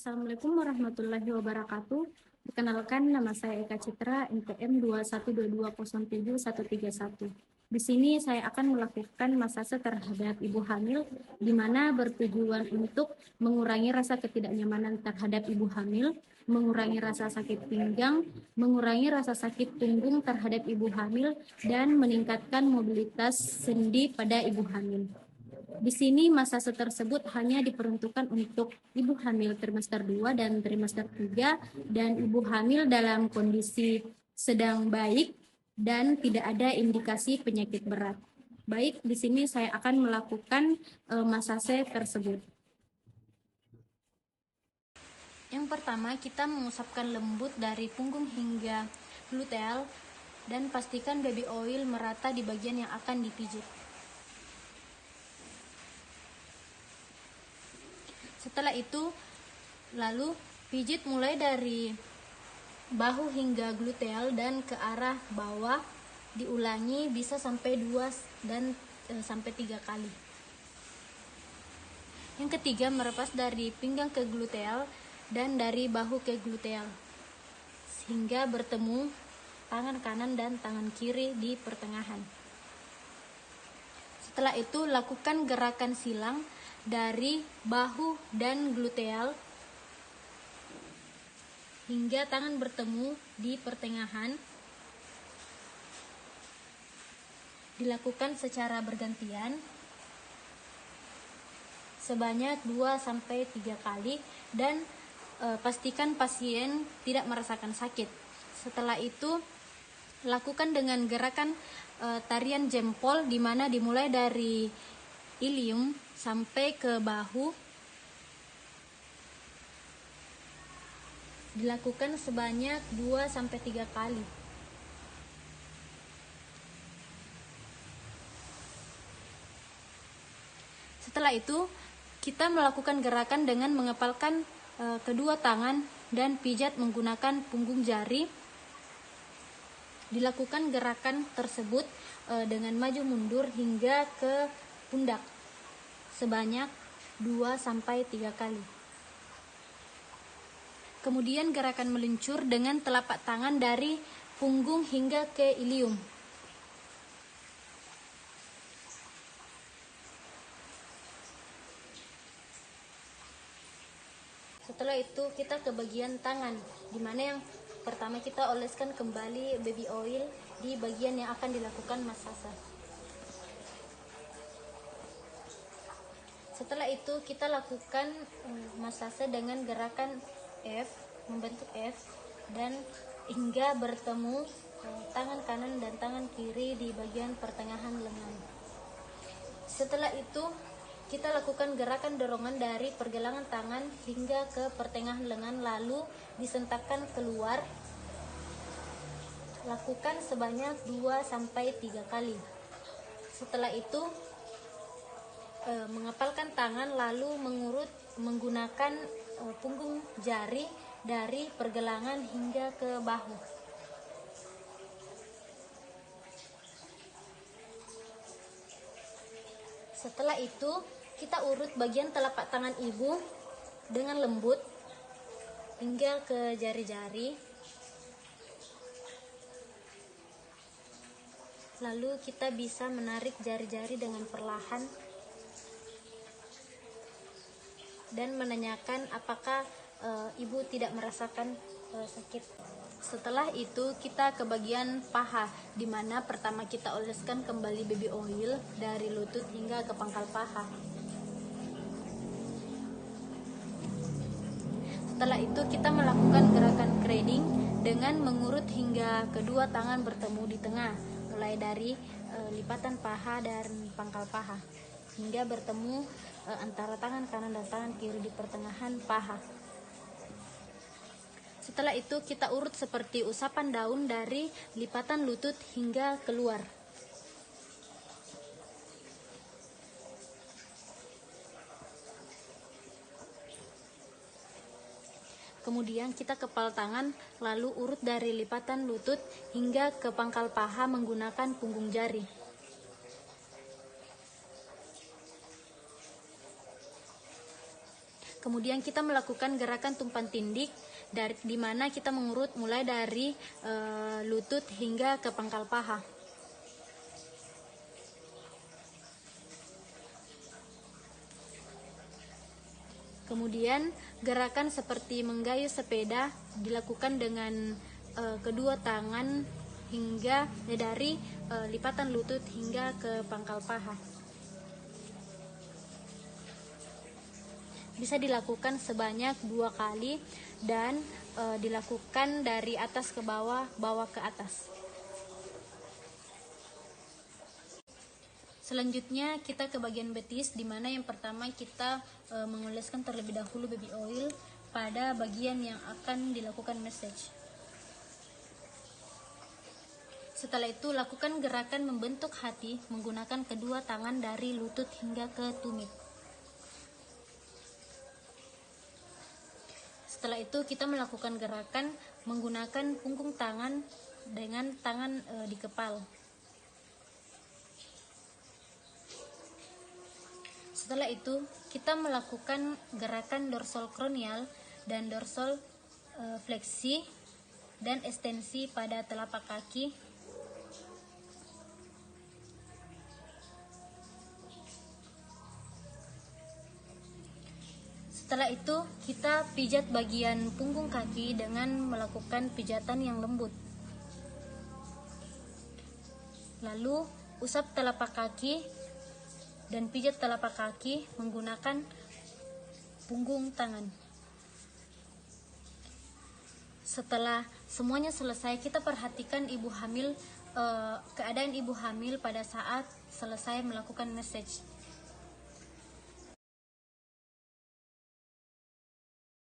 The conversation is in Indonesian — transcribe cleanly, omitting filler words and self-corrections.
Assalamualaikum warahmatullahi wabarakatuh. Perkenalkan, nama saya Eka Citra, NPM 212207131. Di sini saya akan melakukan masase terhadap ibu hamil, di mana bertujuan untuk mengurangi rasa ketidaknyamanan terhadap ibu hamil, mengurangi rasa sakit pinggang, mengurangi rasa sakit punggung terhadap ibu hamil, dan meningkatkan mobilitas sendi pada ibu hamil. Di sini masase tersebut hanya diperuntukkan untuk ibu hamil trimester 2 dan trimester 3 dan ibu hamil dalam kondisi sedang baik dan tidak ada indikasi penyakit berat. Baik, di sini saya akan melakukan masase tersebut. Yang pertama, kita mengusapkan lembut dari punggung hingga gluteal dan pastikan baby oil merata di bagian yang akan dipijit. Setelah itu, lalu pijit mulai dari bahu hingga gluteal dan ke arah bawah, diulangi bisa sampai 2 dan sampai 3 kali. Yang ketiga, merepas dari pinggang ke gluteal dan dari bahu ke gluteal sehingga bertemu tangan kanan dan tangan kiri di pertengahan. Setelah itu, lakukan gerakan silang dari bahu dan gluteal hingga tangan bertemu di pertengahan. Dilakukan secara bergantian sebanyak 2-3 kali dan pastikan pasien tidak merasakan sakit. Setelah itu, lakukan dengan gerakan tarian jempol, di mana dimulai dari ilium sampai ke bahu. Dilakukan sebanyak 2-3 kali. Setelah itu, kita melakukan gerakan dengan mengepalkan kedua tangan dan pijat menggunakan punggung jari. Dilakukan gerakan tersebut dengan maju mundur hingga ke pundak sebanyak 2-3 kali. Kemudian gerakan meluncur dengan telapak tangan dari punggung hingga ke ilium. Setelah itu, kita ke bagian tangan, di mana yang pertama kita oleskan kembali baby oil di bagian yang akan dilakukan masase. Setelah itu, kita lakukan masase dengan gerakan F, membentuk F, dan hingga bertemu tangan kanan dan tangan kiri di bagian pertengahan lengan. Setelah itu, kita lakukan gerakan dorongan dari pergelangan tangan hingga ke pertengahan lengan, lalu disentakkan keluar. Lakukan sebanyak 2-3 kali. Setelah itu, mengepalkan tangan lalu mengurut menggunakan punggung jari dari pergelangan hingga ke bahu. Setelah itu, kita urut bagian telapak tangan ibu dengan lembut hingga ke jari-jari. Lalu kita bisa menarik jari-jari dengan perlahan dan menanyakan apakah ibu tidak merasakan sakit. Setelah itu, kita ke bagian paha, di mana pertama kita oleskan kembali baby oil dari lutut hingga ke pangkal paha. Setelah itu, kita melakukan gerakan crading dengan mengurut hingga kedua tangan bertemu di tengah, mulai dari lipatan paha dan pangkal paha hingga bertemu antara tangan kanan dan tangan kiri di pertengahan paha. Setelah itu, kita urut seperti usapan daun dari lipatan lutut hingga keluar. Kemudian kita kepal tangan, lalu urut dari lipatan lutut hingga ke pangkal paha menggunakan punggung jari. Kemudian kita melakukan gerakan tumpan tindik, di mana kita mengurut mulai dari lutut hingga ke pangkal paha. Kemudian gerakan seperti menggayuh sepeda dilakukan dengan kedua tangan hingga dari lipatan lutut hingga ke pangkal paha. Bisa dilakukan sebanyak 2 kali dan dilakukan dari atas ke bawah, bawah ke atas. Selanjutnya kita ke bagian betis, di mana yang pertama kita mengoleskan terlebih dahulu baby oil pada bagian yang akan dilakukan massage. Setelah itu lakukan gerakan membentuk hati menggunakan kedua tangan dari lutut hingga ke tumit. Setelah itu kita melakukan gerakan menggunakan punggung tangan dengan tangan di kepal. Setelah itu, kita melakukan gerakan dorsal kronial dan dorsal fleksi dan ekstensi pada telapak kaki. Setelah itu, kita pijat bagian punggung kaki dengan melakukan pijatan yang lembut. Lalu, usap telapak kaki dan pijat telapak kaki menggunakan punggung tangan. Setelah semuanya selesai, kita perhatikan ibu hamil, keadaan ibu hamil pada saat selesai melakukan massage.